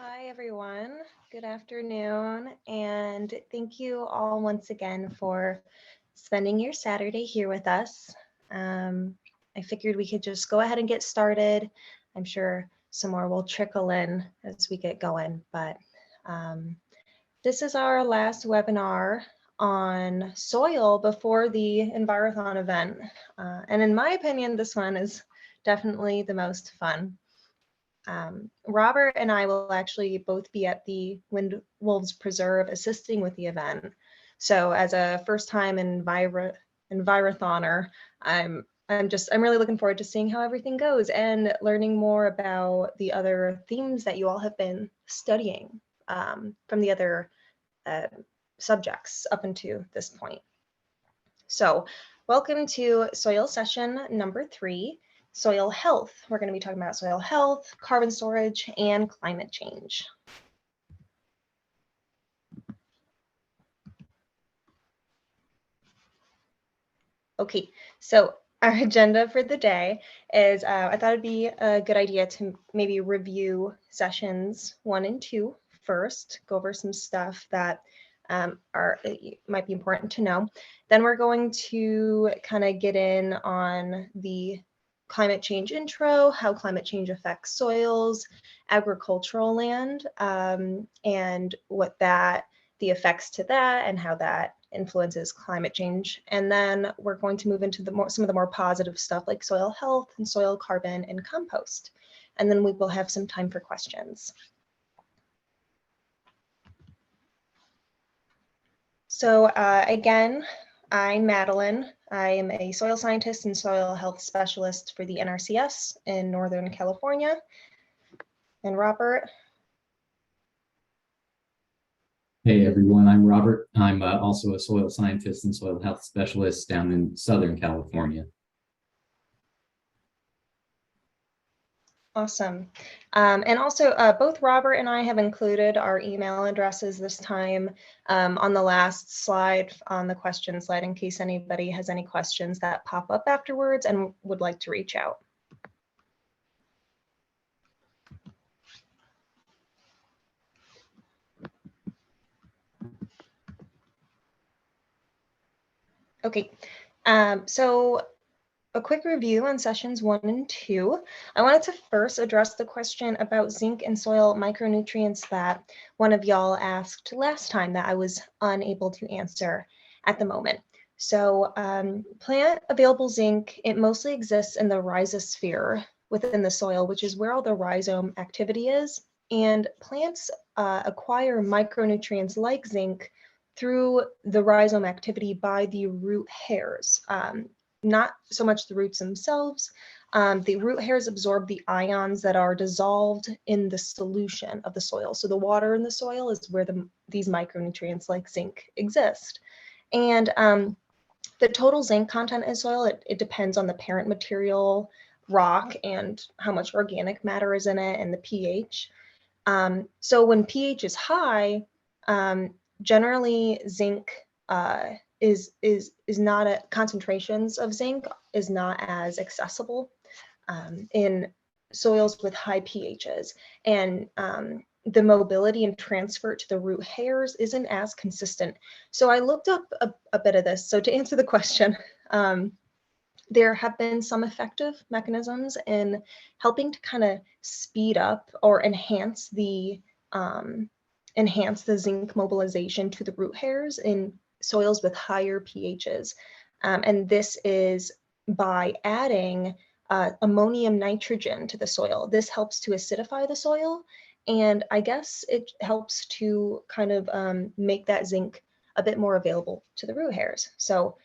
Hi, everyone. Good afternoon, and thank you all once again for spending your Saturday here with us. I figured we could just go ahead and get started. I'm sure some more will trickle in as we get going, but this is our last webinar on soil before the Envirothon event. And in my opinion, this one is definitely the most fun. Robert and I will actually both be at the Wind Wolves Preserve assisting with the event. So as a first-time Envirothoner, I'm really looking forward to seeing how everything goes and learning more about the other themes that you all have been studying from the other subjects up until this point. So welcome to soil session number 3. Soil health. We're going to be talking about soil health, carbon storage, and climate change. Okay, so our agenda for the day is I thought it'd be a good idea to maybe review sessions 1 and 2 first, go over some stuff that might be important to know. Then we're going to kind of get in on the climate change intro, how climate change affects soils, agricultural land, and what the effects to that and how that influences climate change. And then we're going to move into some of the more positive stuff like soil health and soil carbon and compost. And then we will have some time for questions. So again, I'm Madeline. I am a soil scientist and soil health specialist for the NRCS in Northern California. And Robert. Hey everyone, I'm Robert. I'm also a soil scientist and soil health specialist down in Southern California. Awesome. And also both Robert and I have included our email addresses this time on the last slide, on the question slide, in case anybody has any questions that pop up afterwards and would like to reach out. Okay, so a quick review on sessions 1 and 2. I wanted to first address the question about zinc and soil micronutrients that one of y'all asked last time that I was unable to answer at the moment. So plant available zinc, it mostly exists in the rhizosphere within the soil, which is where all the rhizome activity is. And plants acquire micronutrients like zinc through the rhizome activity by the root hairs. Not so much the roots themselves. The root hairs absorb the ions that are dissolved in the solution of the soil. So the water in the soil is where these micronutrients like zinc exist. And the total zinc content in soil, it depends on the parent material, rock, and how much organic matter is in it, and the pH. So when pH is high, generally zinc is not concentrations of zinc is not as accessible in soils with high pHs, and the mobility and transfer to the root hairs isn't as consistent. So I looked up a bit of this. So to answer the question, there have been some effective mechanisms in helping to kind of speed up or enhance the zinc mobilization to the root hairs in soils with higher pHs. And this is by adding ammonium nitrogen to the soil. This helps to acidify the soil, and I guess it helps to kind of make that zinc a bit more available to the root hairs. So,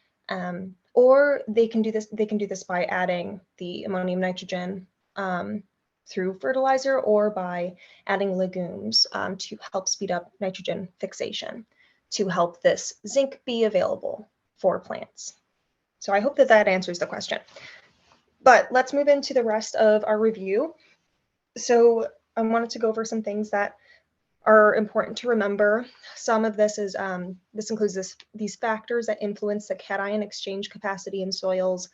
or they can do this by adding the ammonium nitrogen through fertilizer or by adding legumes to help speed up nitrogen fixation to help this zinc be available for plants. So I hope that that answers the question. But let's move into the rest of our review. So I wanted to go over some things that are important to remember. Some of this is this includes these factors that influence the cation exchange capacity in soils.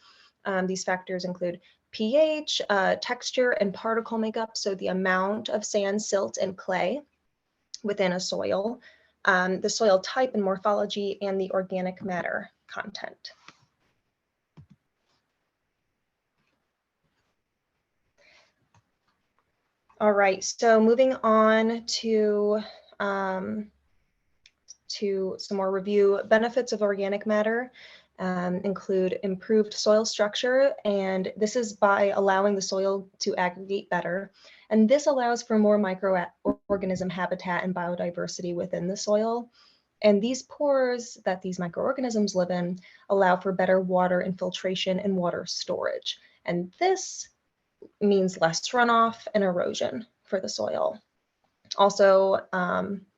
These factors include pH, texture, and particle makeup, so the amount of sand, silt, and clay within a soil, the soil type and morphology, and the organic matter content. All right, so moving on to some more review. Benefits of organic matter include improved soil structure, and this is by allowing the soil to aggregate better. And this allows for more microorganism habitat and biodiversity within the soil. And these pores that these microorganisms live in allow for better water infiltration and water storage. And this means less runoff and erosion for the soil. Also,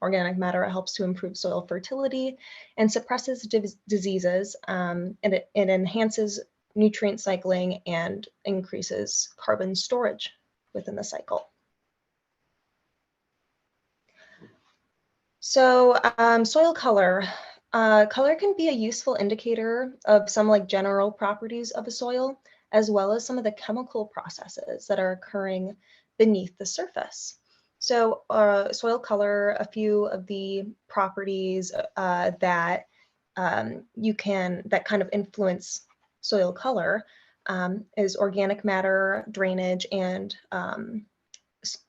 organic matter helps to improve soil fertility and suppresses diseases, and it enhances nutrient cycling and increases carbon storage within the cycle. So soil color. Color can be a useful indicator of some like general properties of a soil, as well as some of the chemical processes that are occurring beneath the surface. So soil color, a few of the properties that that kind of influence soil color is organic matter, drainage, and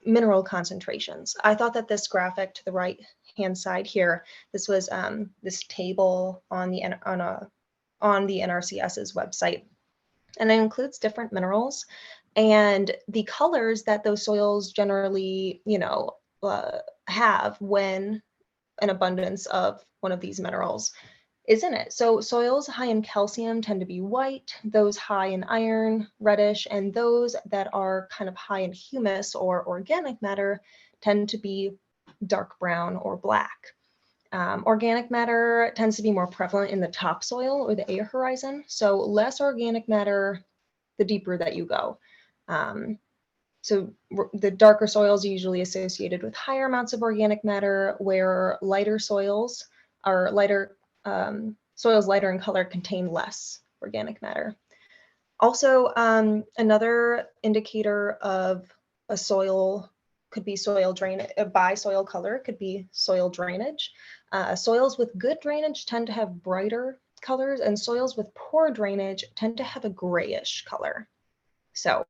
mineral concentrations. I thought that this graphic to the right hand side here, this was this table on the NRCS's website, and it includes different minerals and the colors that those soils generally, have when an abundance of one of these minerals is in it. So soils high in calcium tend to be white, those high in iron, reddish, and those that are kind of high in humus or organic matter tend to be dark brown or black. Organic matter tends to be more prevalent in the topsoil or the air horizon. So less organic matter, the deeper that you go. So the darker soils are usually associated with higher amounts of organic matter, where lighter soils are lighter, soils lighter in color contain less organic matter. Also, another indicator of a soil could be soil drainage. By soil color could be soil drainage. Soils with good drainage tend to have brighter colors, and soils with poor drainage tend to have a grayish color. So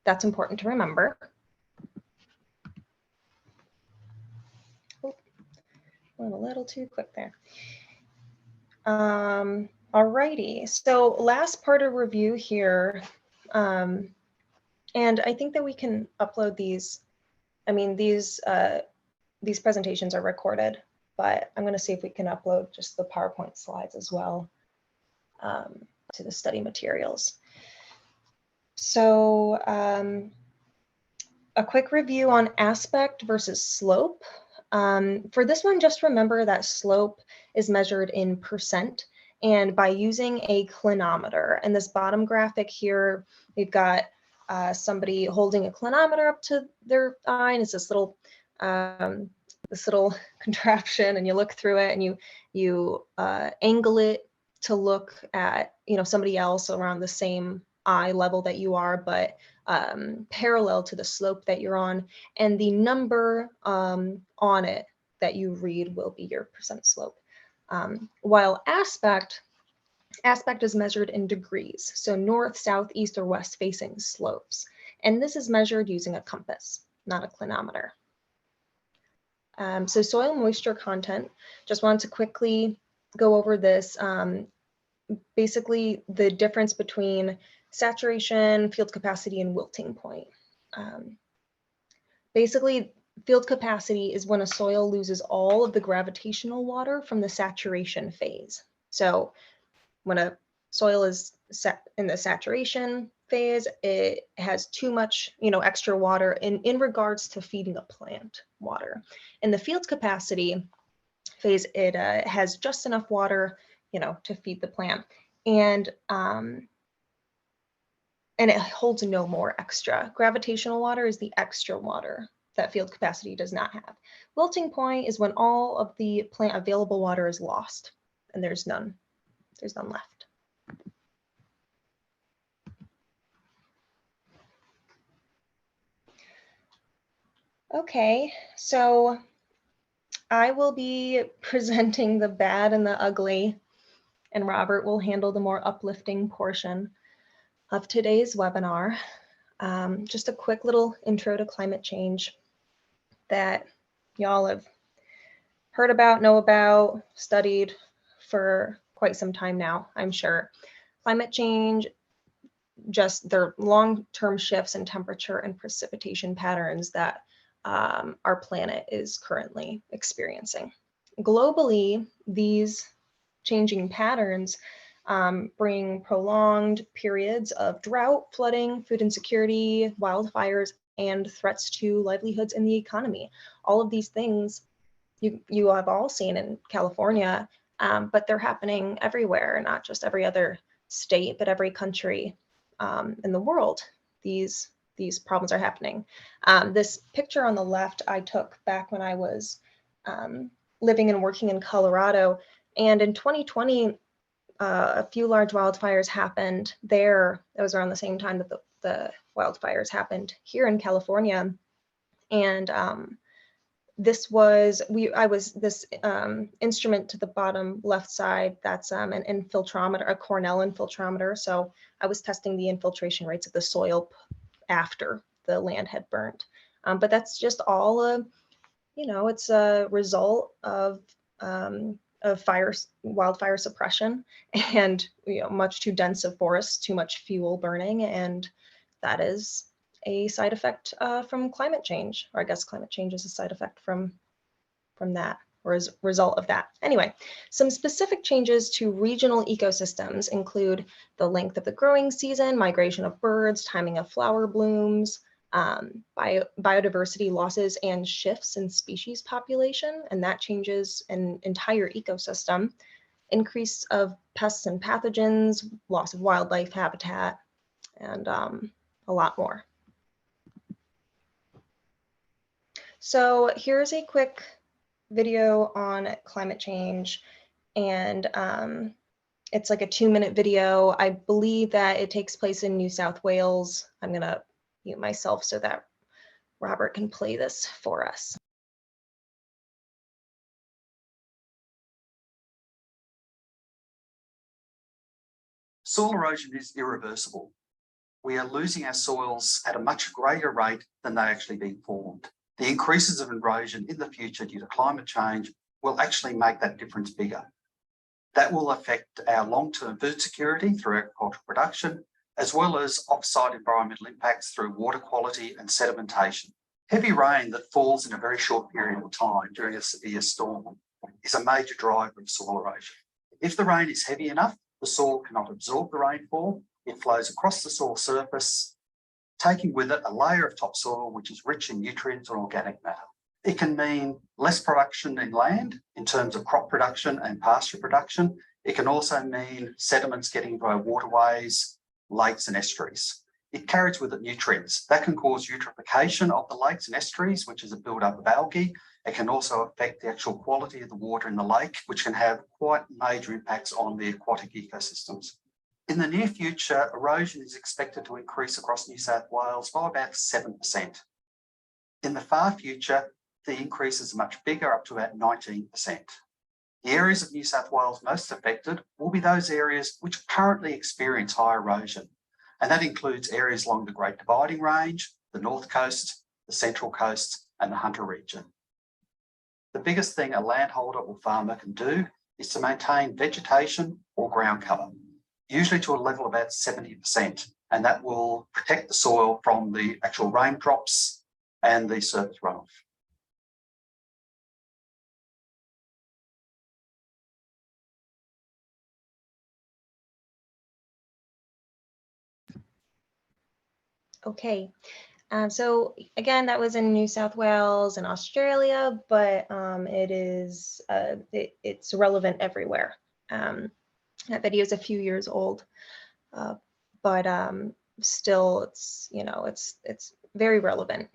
that's important to remember. Oh, went a little too quick there. Alrighty, so last part of review here, and I think that we can upload these. I mean, these presentations are recorded, but I'm going to see if we can upload just the PowerPoint slides as well to the study materials. So a quick review on aspect versus slope. For this one, just remember that slope is measured in percent and by using a clinometer. And this bottom graphic here, we've got somebody holding a clinometer up to their eye, and it's this little contraption, and you look through it and you angle it to look at somebody else around the same eye level that you are, but parallel to the slope that you're on, and the number on it that you read will be your percent slope. While aspect is measured in degrees, so north, south, east, or west facing slopes. And this is measured using a compass, not a clinometer. So soil moisture content, just wanted to quickly go over this. Basically, the difference between saturation, field capacity, and wilting point. Basically, field capacity is when a soil loses all of the gravitational water from the saturation phase. So when a soil is set in the saturation phase, it has too much, extra water in regards to feeding a plant water. In the field capacity phase, it has just enough water, to feed the plant, and it holds no more extra. Gravitational water is the extra water that field capacity does not have. Wilting point is when all of the plant available water is lost and there's none left. Okay, so I will be presenting the bad and the ugly, and Robert will handle the more uplifting portion of today's webinar. Just a quick little intro to climate change that y'all have heard about, know about, studied for quite some time now, I'm sure. Climate change, just their long-term shifts in temperature and precipitation patterns that our planet is currently experiencing. Globally, these changing patterns bring prolonged periods of drought, flooding, food insecurity, wildfires, and threats to livelihoods in the economy. All of these things you have all seen in California, but they're happening everywhere, not just every other state, but every country in the world. These problems are happening. This picture on the left I took back when I was living and working in Colorado, and in 2020, a few large wildfires happened there. It was around the same time that the wildfires happened here in California, and this was this instrument to the bottom left side. That's an infiltrometer, a Cornell infiltrometer. So I was testing the infiltration rates of the soil after the land had burnt. But that's just all it's a result of wildfire suppression, and much too dense of forests, too much fuel burning, and that is a side effect from climate change, or I guess climate change is a side effect from that, or as a result of that. Anyway, some specific changes to regional ecosystems include the length of the growing season, migration of birds, timing of flower blooms, biodiversity losses and shifts in species population, and that changes an entire ecosystem, increase of pests and pathogens, loss of wildlife habitat, and a lot more. So here's a quick video on climate change, and it's like a 2-minute video. I believe that it takes place in New South Wales. I'm gonna mute myself so that Robert can play this for us. Soil erosion is irreversible. We are losing our soils at a much greater rate than they're actually being formed. The increases of erosion in the future due to climate change will actually make that difference bigger. That will affect our long-term food security through agricultural production, as well as off-site environmental impacts through water quality and sedimentation. Heavy rain that falls in a very short period of time during a severe storm is a major driver of soil erosion. If the rain is heavy enough, the soil cannot absorb the rainfall. It flows across the soil surface, taking with it a layer of topsoil which is rich in nutrients or organic matter. It can mean less production in land in terms of crop production and pasture production. It can also mean sediments getting into our waterways, lakes and estuaries. It carries with it nutrients. That can cause eutrophication of the lakes and estuaries, which is a build-up of algae. It can also affect the actual quality of the water in the lake, which can have quite major impacts on the aquatic ecosystems. In the near future, erosion is expected to increase across New South Wales by about 7%. In the far future, the increases are much bigger, up to about 19%. The areas of New South Wales most affected will be those areas which currently experience high erosion, and that includes areas along the Great Dividing Range, the North Coast, the Central Coast, and the Hunter region. The biggest thing a landholder or farmer can do is to maintain vegetation or ground cover, usually to a level of about 70%, and that will protect the soil from the actual raindrops and the surface runoff. Okay, so again, that was in New South Wales and Australia, but it's relevant everywhere. That video is a few years old, but still, it's very relevant.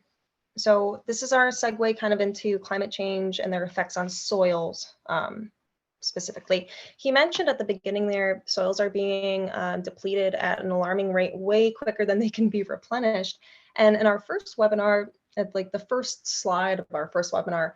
So this is our segue kind of into climate change and their effects on soils. Specifically, he mentioned at the beginning there, soils are being depleted at an alarming rate, way quicker than they can be replenished. And in our first webinar, at like the first slide of our first webinar,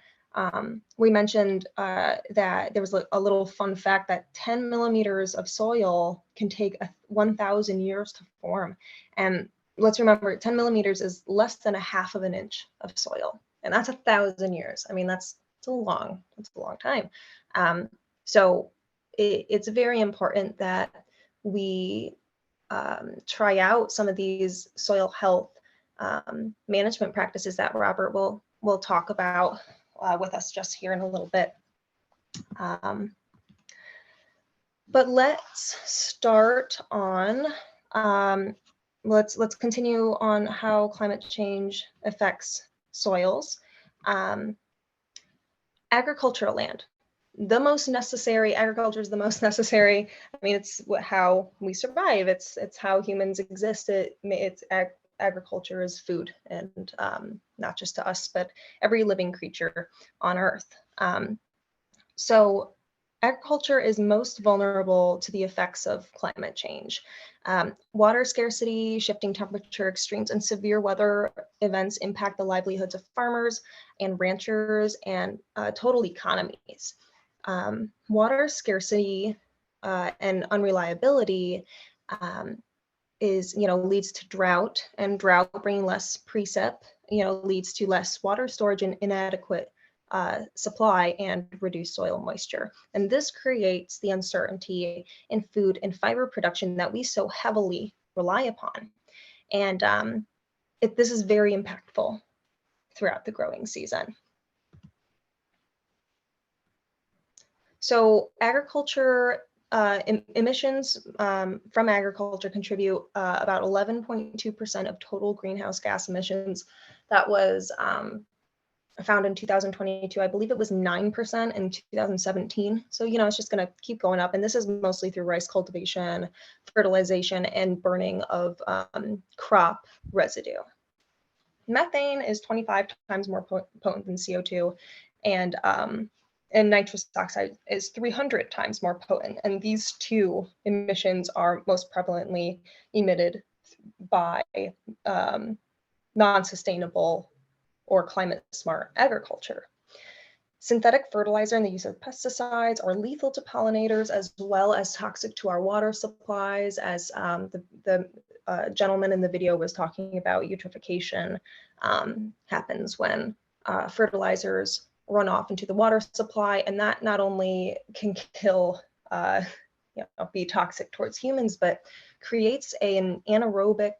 we mentioned that there was a little fun fact that 10 millimeters of soil can take 1,000 years to form. And let's remember, 10 millimeters is less than a half of an inch of soil, and that's 1,000 years. I mean, that's a long time. So it's very important that we try out some of these soil health management practices that Robert will talk about with us just here in a little bit. But let's start on, let's continue on how climate change affects soils. Agricultural land. Agriculture is the most necessary. I mean, it's how we survive. It's how humans exist. Agriculture is food, and not just to us, but every living creature on Earth. So agriculture is most vulnerable to the effects of climate change. Water scarcity, shifting temperature extremes, and severe weather events impact the livelihoods of farmers and ranchers and total economies. Water scarcity and unreliability leads to drought, and drought bringing less precip, leads to less water storage and inadequate supply and reduced soil moisture. And this creates the uncertainty in food and fiber production that we so heavily rely upon. And this is very impactful throughout the growing season. So agriculture emissions from agriculture contribute about 11.2% of total greenhouse gas emissions. That was found in 2022. I believe it was 9% in 2017. So, it's just going to keep going up. And this is mostly through rice cultivation, fertilization, and burning of crop residue. Methane is 25 times more potent than CO2. And nitrous oxide is 300 times more potent. And these two emissions are most prevalently emitted by non-sustainable or climate smart agriculture. Synthetic fertilizer and the use of pesticides are lethal to pollinators, as well as toxic to our water supplies, as the gentleman in the video was talking about. Eutrophication happens when fertilizers run off into the water supply, and that not only can kill, be toxic towards humans, but creates an anaerobic,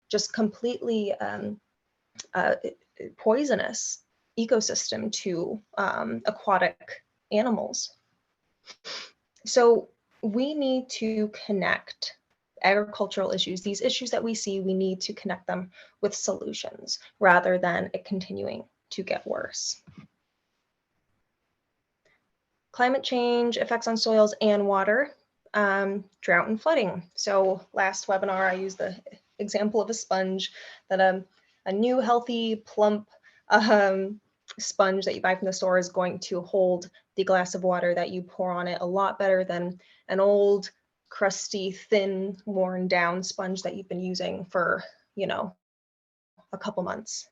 just completely poisonous ecosystem to aquatic animals. So we need to connect agricultural issues, these issues that we see, we need to connect them with solutions rather than it continuing to get worse. Climate change effects on soils and water, drought and flooding. So last webinar, I used the example of a sponge, that a new healthy plump sponge that you buy from the store is going to hold the glass of water that you pour on it a lot better than an old, crusty, thin, worn down sponge that you've been using for, a couple months.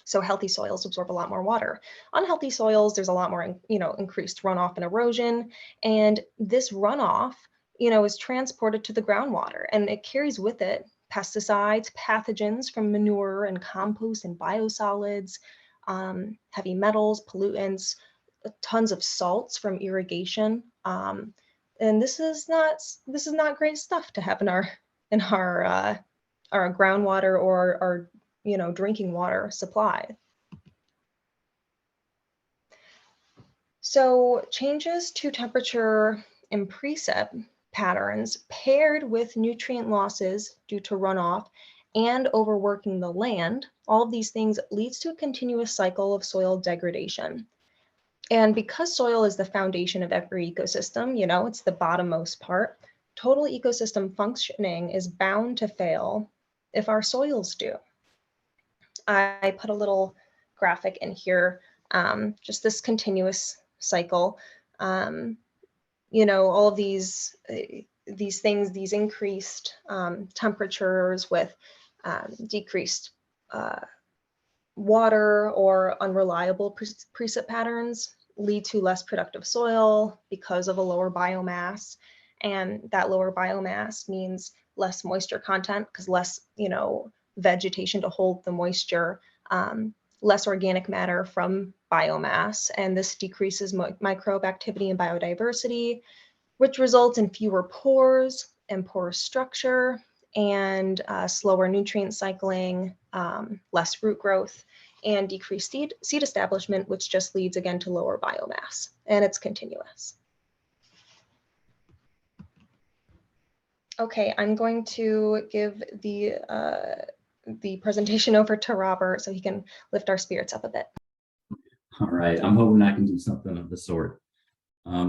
So healthy soils absorb a lot more water. Unhealthy soils, there's a lot more, increased runoff and erosion. And this runoff, is transported to the groundwater, and it carries with it pesticides, pathogens from manure and compost and biosolids, heavy metals, pollutants, tons of salts from irrigation. And this is not great stuff to have in our groundwater or our drinking water supply. So changes to temperature and precip patterns paired with nutrient losses due to runoff and overworking the land, all of these things leads to a continuous cycle of soil degradation. And because soil is the foundation of every ecosystem, it's the bottommost part, total ecosystem functioning is bound to fail if our soils do. I put a little graphic in here, just this continuous cycle. All of these things, these increased temperatures with decreased water or unreliable precip patterns lead to less productive soil because of a lower biomass. And that lower biomass means less moisture content because less, vegetation to hold the moisture, less organic matter from biomass. And this decreases microbe activity and biodiversity, which results in fewer pores and porous structure and slower nutrient cycling, less root growth, and decreased seed establishment, which just leads again to lower biomass, and it's continuous. Okay, I'm going to give the presentation over to Robert so he can lift our spirits up a bit. All right, I'm hoping I can do something of the sort.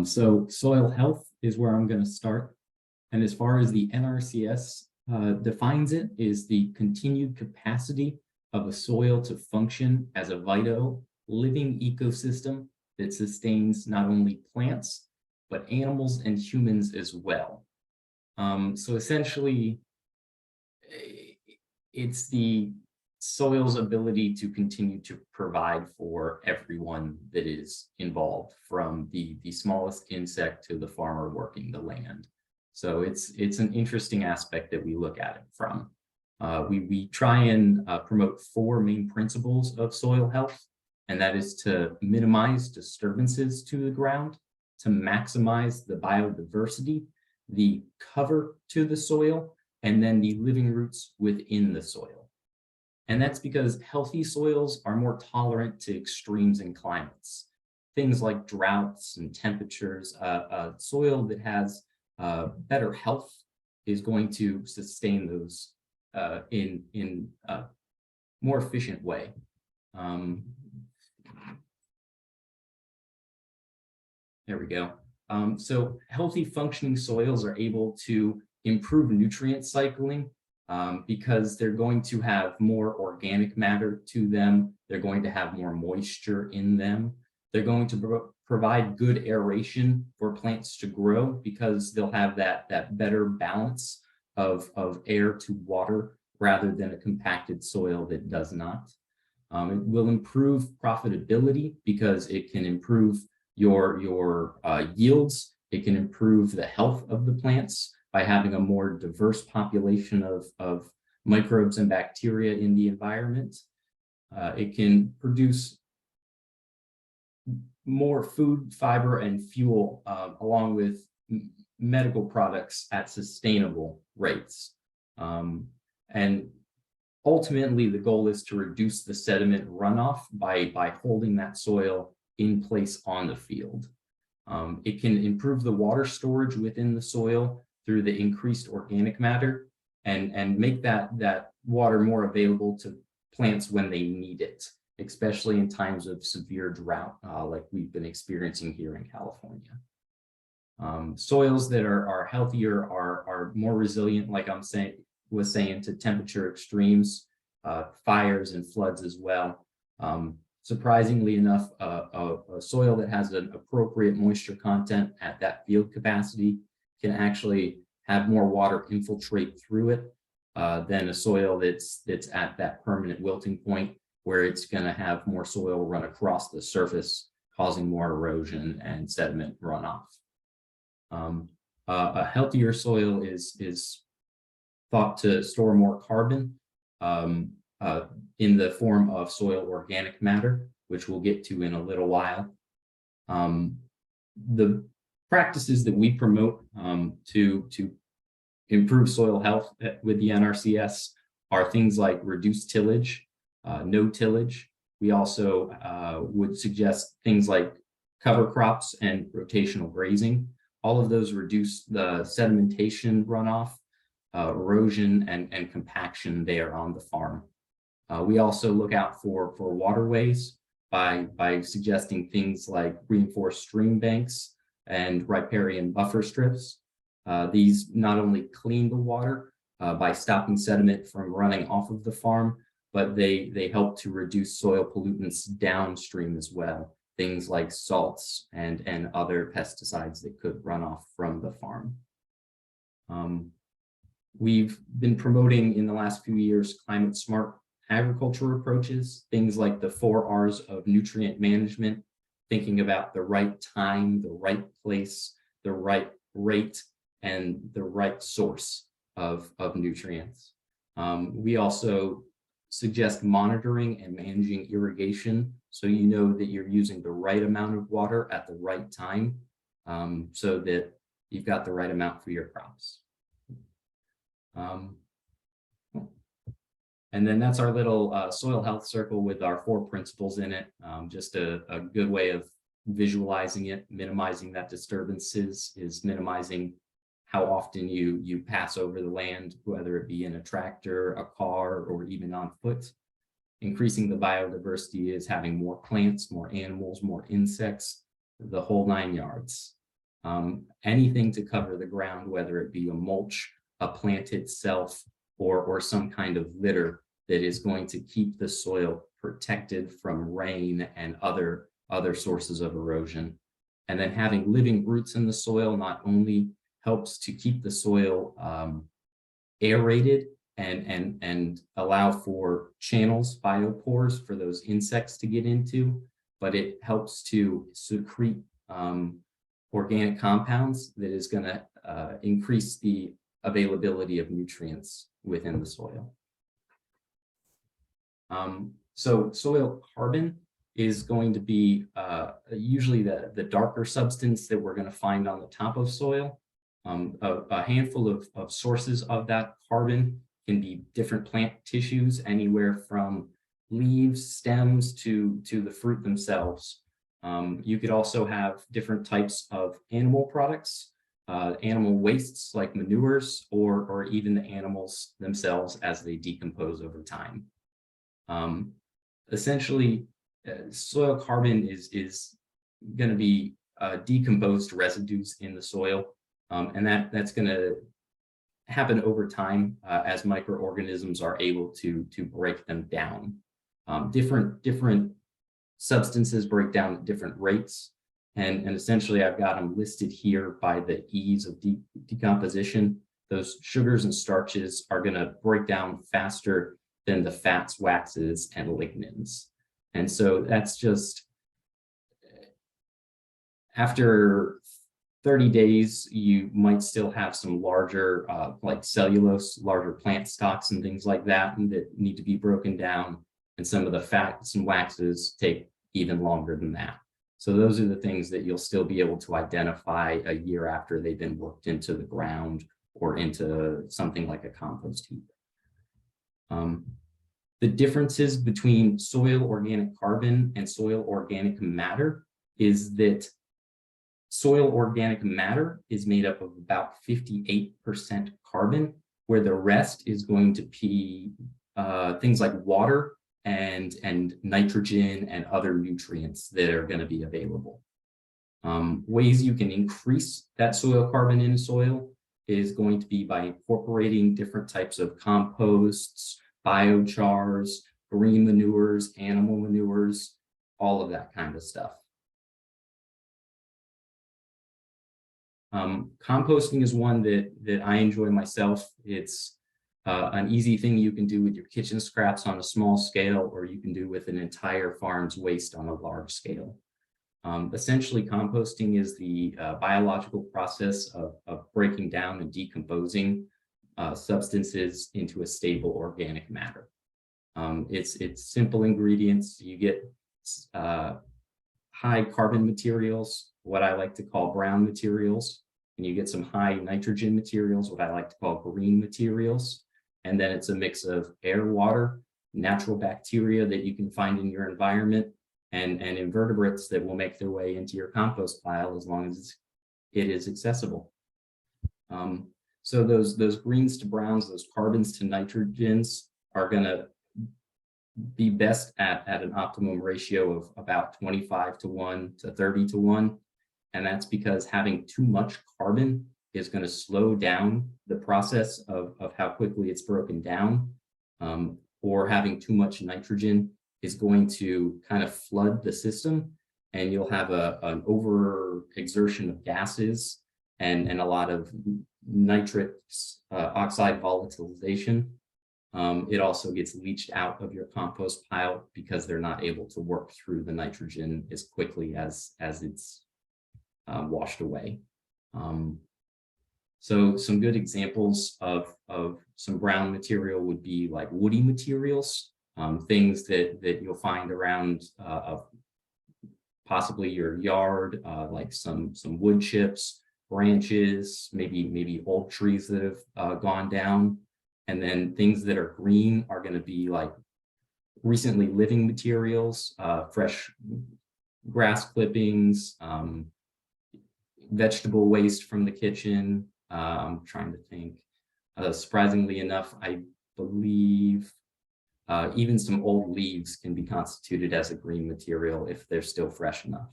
So soil health is where I'm going to start. And as far as the NRCS defines it, is the continued capacity of a soil to function as a vital living ecosystem that sustains not only plants, but animals and humans as well. So essentially, it's the soil's ability to continue to provide for everyone that is involved, from the smallest insect to the farmer working the land. So it's an interesting aspect that we look at it from. We try and promote 4 main principles of soil health, and that is to minimize disturbances to the ground, to maximize the biodiversity, the cover to the soil, and then the living roots within the soil. And that's because healthy soils are more tolerant to extremes in climates. Things like droughts and temperatures. A soil that has better health is going to sustain those in a more efficient way. There we go. So healthy functioning soils are able to improve nutrient cycling because they're going to have more organic matter to them. They're going to have more moisture in them. They're going to provide good aeration for plants to grow because they'll have that better balance of air to water rather than a compacted soil that does not. It will improve profitability because it can improve your yields. It can improve the health of the plants by having a more diverse population of microbes and bacteria in the environment. It can produce more food, fiber, and fuel, along with medical products at sustainable rates. And ultimately, the goal is to reduce the sediment runoff by holding that soil in place on the field. It can improve the water storage within the soil through the increased organic matter and make that water more available to plants when they need it, especially in times of severe drought like we've been experiencing here in California. Soils that are healthier are more resilient, like I'm saying, to temperature extremes, fires and floods as well. Surprisingly enough, a soil that has an appropriate moisture content at that field capacity can actually have more water infiltrate through it than a soil that's at that permanent wilting point, where it's going to have more soil run across the surface, causing more erosion and sediment runoff. A healthier soil is thought to store more carbon in the form of soil organic matter, which we'll get to in a little while. The practices that we promote to improve soil health with the NRCS are things like reduced tillage, no tillage. We also would suggest things like cover crops and rotational grazing. All of those reduce the sedimentation runoff, erosion, and compaction there on the farm. We also look out for waterways by suggesting things like reinforced stream banks and riparian buffer strips. These not only clean the water by stopping sediment from running off of the farm, but they help to reduce soil pollutants downstream as well. Things like salts and other pesticides that could run off from the farm. We've been promoting in the last few years climate smart agriculture approaches, things like the 4 R's of nutrient management, thinking about the right time, the right place, the right rate, and the right source of nutrients. We also suggest monitoring and managing irrigation so you know that you're using the right amount of water at the right time, so that you've got the right amount for your crops. And then that's our little soil health circle with our 4 principles in it. Just a good way of visualizing it. Minimizing that disturbances is minimizing how often you pass over the land, whether it be in a tractor, a car, or even on foot. Increasing the biodiversity is having more plants, more animals, more insects, the whole 9 yards. Anything to cover the ground, whether it be a mulch, a plant itself, or some kind of litter that is going to keep the soil protected from rain and other sources of erosion. And then having living roots in the soil not only helps to keep the soil aerated and allow for channels, biopores for those insects to get into, but it helps to secrete organic compounds that is going to increase the availability of nutrients within the soil. So soil carbon is going to be usually the darker substance that we're going to find on the top of soil. A handful of sources of that carbon can be different plant tissues, anywhere from leaves, stems to the fruit themselves. You could also have different types of animal products, animal wastes like manures, or even the animals themselves as they decompose over time. Essentially, soil carbon is going to be decomposed residues in the soil, and that's going to happen over time as microorganisms are able to break them down. Different substances break down at different rates, and essentially I've got them listed here by the ease of decomposition. Those sugars and starches are going to break down faster than the fats, waxes, and lignins. And so that's just, after 30 days, you might still have some larger, like cellulose, larger plant stocks and things like that, and that need to be broken down. And some of the fats and waxes take even longer than that. So those are the things that you'll still be able to identify a year after they've been worked into the ground or into something like a compost heap. The differences between soil organic carbon and soil organic matter is that soil organic matter is made up of about 58% carbon, where the rest is going to be things like water and nitrogen and other nutrients that are going to be available. Ways you can increase that soil carbon in soil is going to be by incorporating different types of composts, biochars, green manures, animal manures, all of that kind of stuff. Composting is one that I enjoy myself. It's an easy thing you can do with your kitchen scraps on a small scale, or you can do with an entire farm's waste on a large scale. Essentially, composting is the biological process of breaking down and decomposing substances into a stable organic matter. It's simple ingredients. You get high carbon materials, what I like to call brown materials, and you get some high nitrogen materials, what I like to call green materials. And then it's a mix of air, water, natural bacteria that you can find in your environment, and invertebrates that will make their way into your compost pile as long as it is accessible. So those greens to browns, those carbons to nitrogens are going to be best at an optimum ratio of about 25:1 to 30:1. And that's because having too much carbon is going to slow down the process of how quickly it's broken down, or having too much nitrogen is going to kind of flood the system, and you'll have an overexertion of gases and a lot of nitric oxide volatilization. It also gets leached out of your compost pile because they're not able to work through the nitrogen as quickly as it's washed away. So some good examples of some brown material would be like woody materials, things that you'll find around possibly your yard, like some wood chips, branches, maybe old trees that have gone down. And then things that are green are going to be like recently living materials, fresh grass clippings, vegetable waste from the kitchen. I'm trying to think. Surprisingly enough, I believe even some old leaves can be constituted as a green material if they're still fresh enough.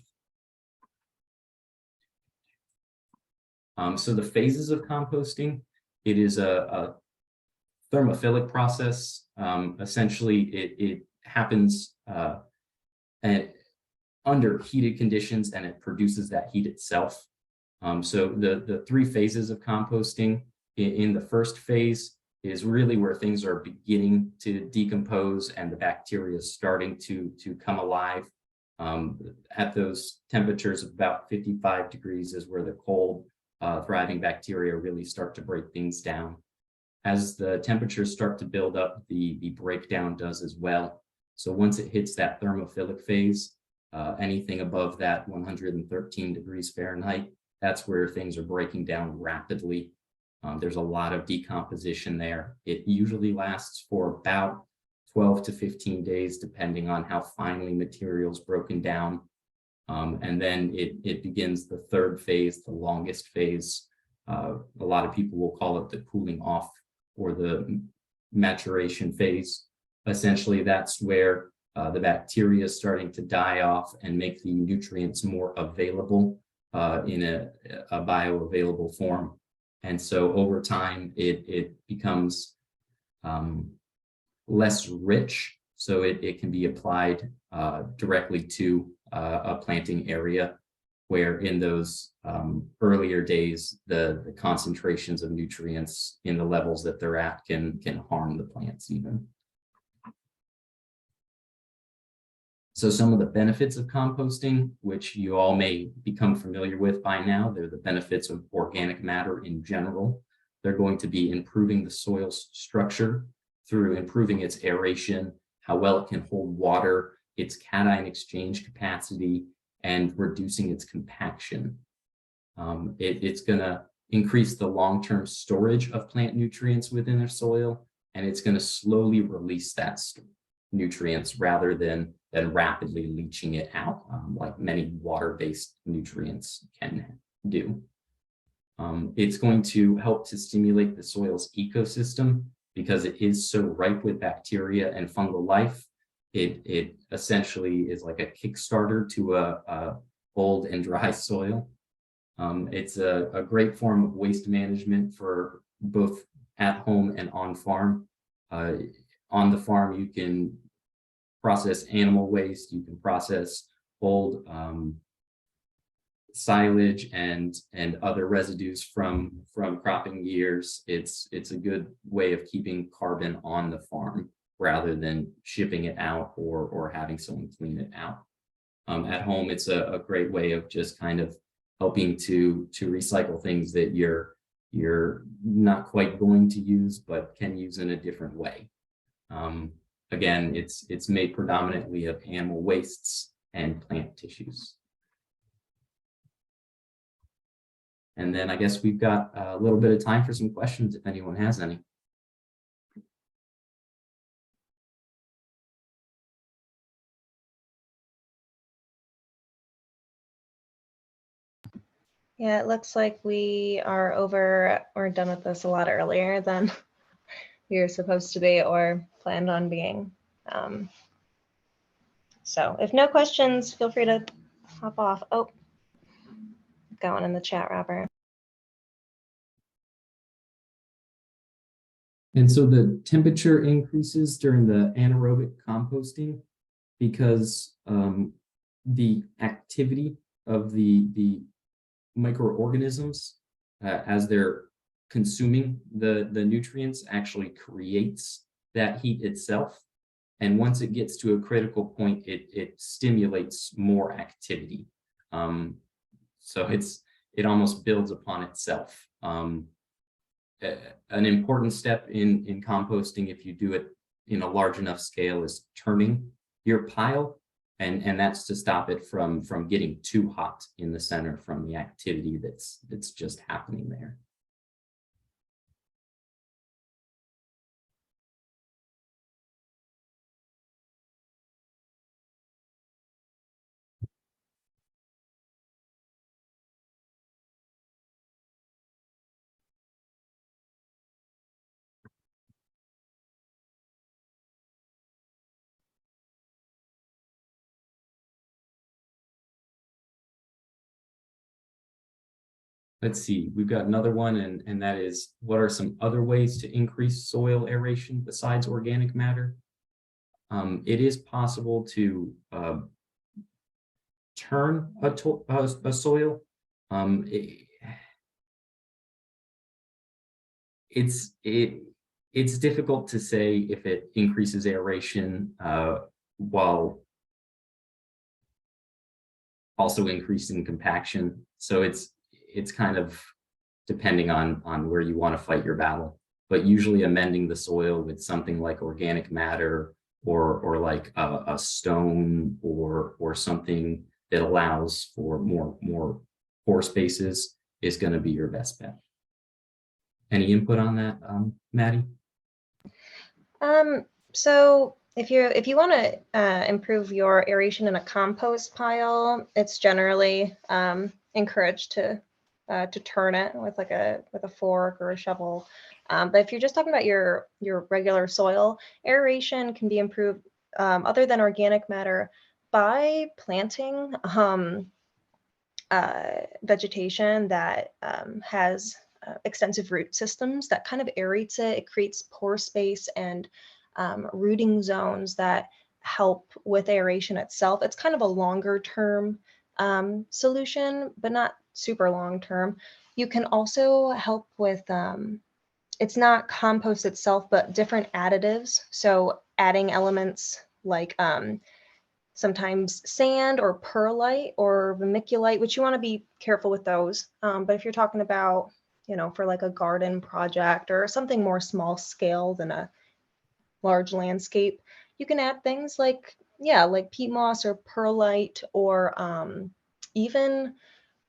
So the phases of composting, it is a thermophilic process. Essentially, it happens under heated conditions, and it produces that heat itself. So the three phases of composting, in the first phase is really where things are beginning to decompose and the bacteria is starting to come alive. At those temperatures of about 55 degrees is where the cold, thriving bacteria really start to break things down. As the temperatures start to build up, the breakdown does as well. So once it hits that thermophilic phase, anything above that 113 degrees Fahrenheit, that's where things are breaking down rapidly. There's a lot of decomposition there. It usually lasts for about 12 to 15 days, depending on how finely material's broken down. And then it begins the third phase, the longest phase. A lot of people will call it the cooling off or the maturation phase. Essentially, that's where the bacteria is starting to die off and make the nutrients more available in a bioavailable form. And so over time, it becomes less rich, so it can be applied directly to a planting area, where in those earlier days, the concentrations of nutrients in the levels that they're at can harm the plants even. So some of the benefits of composting, which you all may become familiar with by now, they're the benefits of organic matter in general. They're going to be improving the soil's structure through improving its aeration, how well it can hold water, its cation exchange capacity, and reducing its compaction. It's going to increase the long-term storage of plant nutrients within the soil, and it's going to slowly release that nutrients rather than rapidly leaching it out, like many water-based nutrients can do. It's going to help to stimulate the soil's ecosystem because it is so ripe with bacteria and fungal life. It essentially is like a Kickstarter to a old and dry soil. It's a great form of waste management for both at home and on farm. On the farm, you can process animal waste, you can process old silage and other residues from cropping years. It's a good way of keeping carbon on the farm rather than shipping it out or having someone clean it out. At home, it's a great way of just kind of helping to recycle things that you're not quite going to use but can use in a different way. Again, it's made predominantly of animal wastes and plant tissues. And then I guess we've got a little bit of time for some questions if anyone has any. Yeah, it looks like we're done with this a lot earlier than we were supposed to be or planned on being. So if no questions, feel free to hop off. Oh, got one in the chat, Robert. And so the temperature increases during the anaerobic composting because the activity of the microorganisms as they're consuming the nutrients actually creates that heat itself. And once it gets to a critical point, it stimulates more activity. So it almost builds upon itself. An important step in composting, if you do it in a large enough scale, is turning your pile. And that's to stop it from getting too hot in the center from the activity that's just happening there. Let's see, we've got another one, and that is, what are some other ways to increase soil aeration besides organic matter? It is possible to turn a soil. It's difficult to say if it increases aeration while also increasing compaction. So it's kind of depending on where you want to fight your battle. But usually amending the soil with something like organic matter or like a stone or something that allows for more pore spaces is going to be your best bet. Any input on that, Maddie? So if you want to improve your aeration in a compost pile, it's generally encouraged to turn it with a fork or a shovel. But if you're just talking about your regular soil, aeration can be improved other than organic matter by planting vegetation that has extensive root systems that kind of aerates it. It creates pore space and rooting zones that help with aeration itself. It's kind of a longer term solution, but not super long term. You can also help with, it's not compost itself, but different additives. So adding elements like sometimes sand or perlite or vermiculite, which you want to be careful with those. But if you're talking about, for like a garden project or something more small scale than a large landscape, you can add things like peat moss or perlite, or even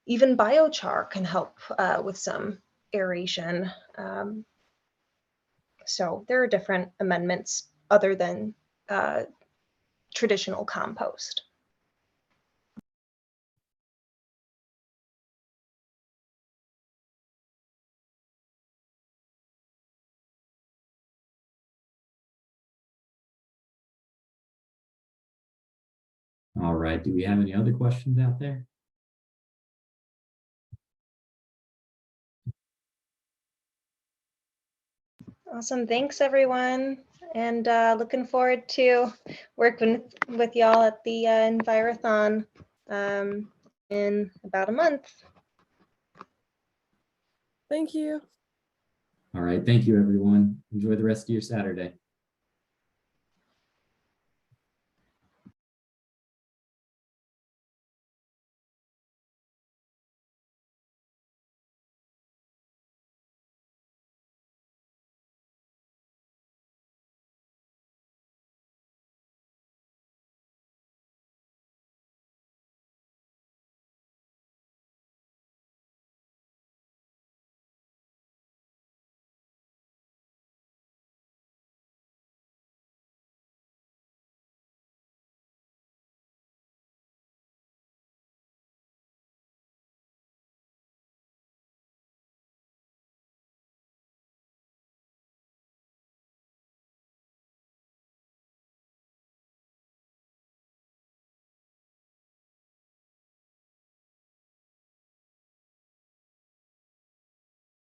biochar can help with some aeration. So there are different amendments other than traditional compost. All right, do we have any other questions out there? Awesome, thanks everyone. And looking forward to working with y'all at the Envirothon in about a month. Thank you. All right, thank you everyone. Enjoy the rest of your Saturday.